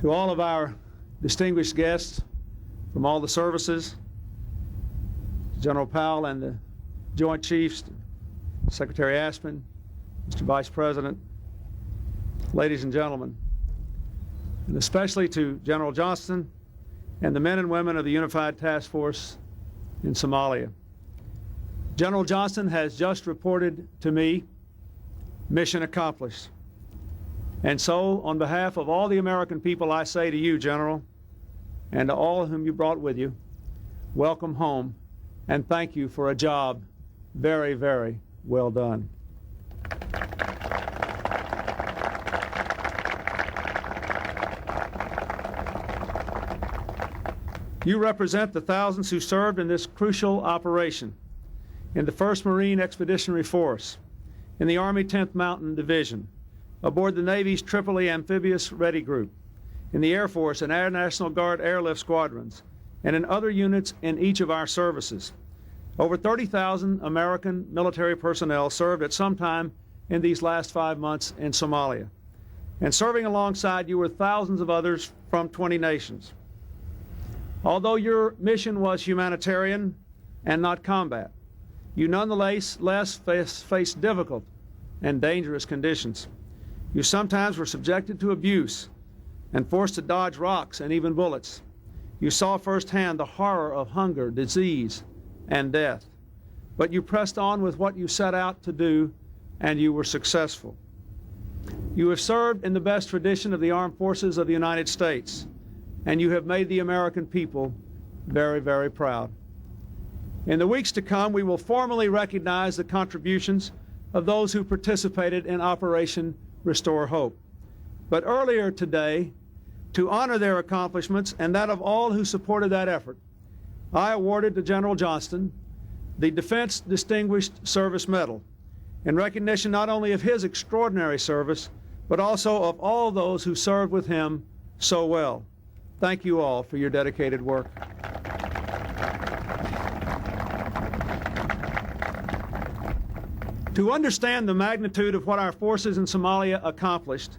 To all of our distinguished guests from all the services, General Powell and the Joint Chiefs, Secretary Aspen, Mr. Vice President, ladies and gentlemen, and especially to General Johnston and the men and women of the Unified Task Force in Somalia. General Johnston has just reported to me, mission accomplished. And so, on behalf of all the American people, I say to you, General, and to all whom you brought with you, welcome home, and thank you for a job very, very well done. You represent the thousands who served in this crucial operation in the 1st Marine Expeditionary Force, in the Army 10th Mountain Division, aboard the Navy's Tripoli Amphibious Ready Group, in the Air Force and Air National Guard airlift squadrons, and in other units in each of our services. Over 30,000 American military personnel served at some time in these last 5 months in Somalia. And serving alongside you were thousands of others from 20 nations. Although your mission was humanitarian and not combat, you nonetheless faced difficult and dangerous conditions. You sometimes were subjected to abuse and forced to dodge rocks and even bullets. You saw firsthand the horror of hunger, disease, and death. But you pressed on with what you set out to do, and you were successful. You have served in the best tradition of the armed forces of the United States, and you have made the American people very, very proud. In the weeks to come, we will formally recognize the contributions of those who participated in Operation Restore Hope. But earlier today, to honor their accomplishments and that of all who supported that effort, I awarded to General Johnston the Defense Distinguished Service Medal in recognition not only of his extraordinary service, but also of all those who served with him so well. Thank you all for your dedicated work. To understand the magnitude of what our forces in Somalia accomplished,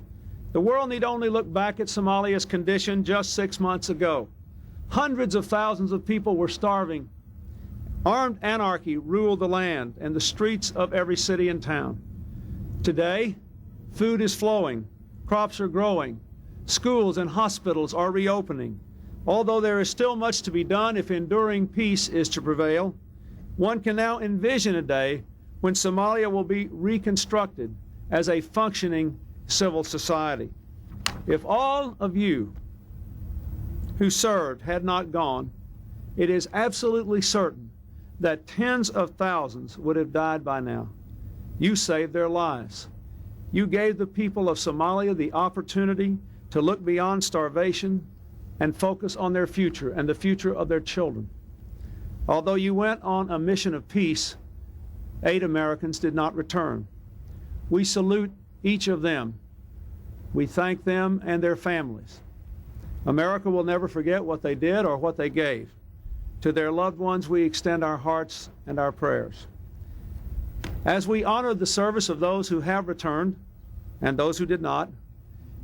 the world need only look back at Somalia's condition just 6 months ago. Hundreds of thousands of people were starving. Armed anarchy ruled the land and the streets of every city and town. Today, food is flowing, crops are growing, schools and hospitals are reopening. Although there is still much to be done if enduring peace is to prevail, one can now envision a day when Somalia will be reconstructed as a functioning civil society. If all of you who served had not gone, it is absolutely certain that tens of thousands would have died by now. You saved their lives. You gave the people of Somalia the opportunity to look beyond starvation and focus on their future and the future of their children. Although you went on a mission of peace, 8 Americans did not return. We salute each of them. We thank them and their families. America will never forget what they did or what they gave. To their loved ones, we extend our hearts and our prayers. As we honor the service of those who have returned and those who did not,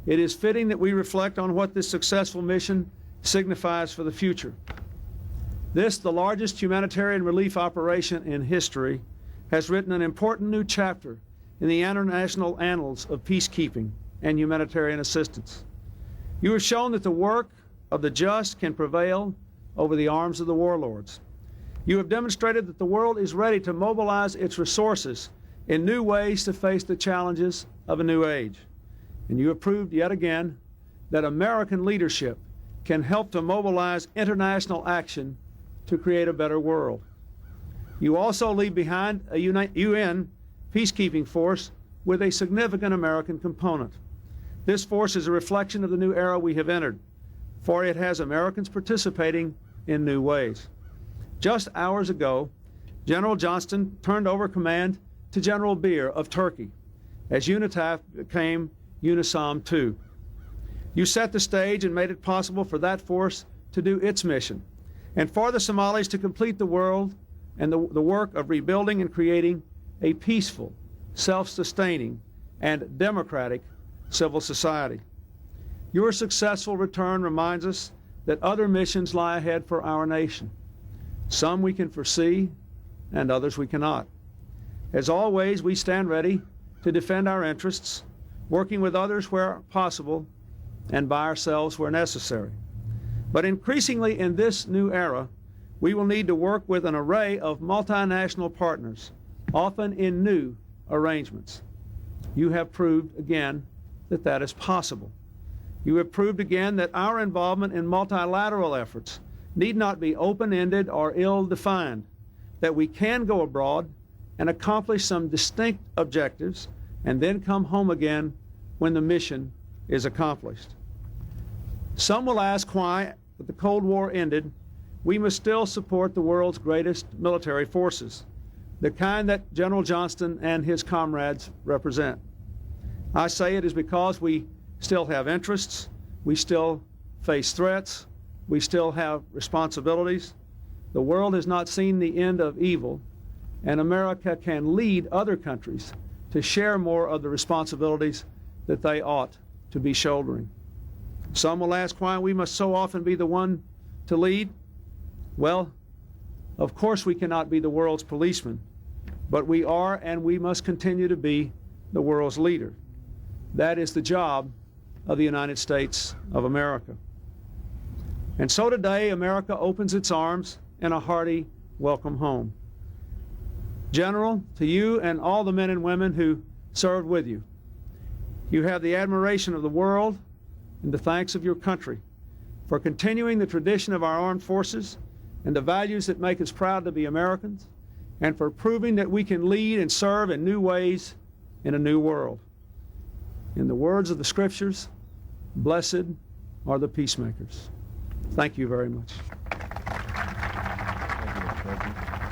it is fitting that we reflect on what this successful mission signifies for the future. This, the largest humanitarian relief operation in history, has written an important new chapter in the international annals of peacekeeping and humanitarian assistance. You have shown that the work of the just can prevail over the arms of the warlords. You have demonstrated that the world is ready to mobilize its resources in new ways to face the challenges of a new age. And you have proved yet again that American leadership can help to mobilize international action to create a better world. You also leave behind a UN peacekeeping force with a significant American component. This force is a reflection of the new era we have entered, for it has Americans participating in new ways. Just hours ago, General Johnston turned over command to General Beer of Turkey, as UNITAF became UNISOM II. You set the stage and made it possible for that force to do its mission, and for the Somalis to complete the world and the work of rebuilding and creating a peaceful, self-sustaining, and democratic civil society. Your successful return reminds us that other missions lie ahead for our nation. Some we can foresee, and others we cannot. As always, we stand ready to defend our interests, working with others where possible and by ourselves where necessary. But increasingly in this new era, we will need to work with an array of multinational partners, often in new arrangements. You have proved again that that is possible. You have proved again that our involvement in multilateral efforts need not be open-ended or ill-defined, that we can go abroad and accomplish some distinct objectives and then come home again when the mission is accomplished. Some will ask why, with the Cold War ended, we must still support the world's greatest military forces, the kind that General Johnston and his comrades represent. I say it is because we still have interests, we still face threats, we still have responsibilities. The world has not seen the end of evil, and America can lead other countries to share more of the responsibilities that they ought to be shouldering. Some will ask why we must so often be the one to lead. Well, of course we cannot be the world's policeman, but we are and we must continue to be the world's leader. That is the job of the United States of America. And so today, America opens its arms in a hearty welcome home. General, to you and all the men and women who served with you, you have the admiration of the world and the thanks of your country for continuing the tradition of our armed forces and the values that make us proud to be Americans, and for proving that we can lead and serve in new ways in a new world. In the words of the Scriptures, blessed are the peacemakers. Thank you very much. Thank you, Mr. President.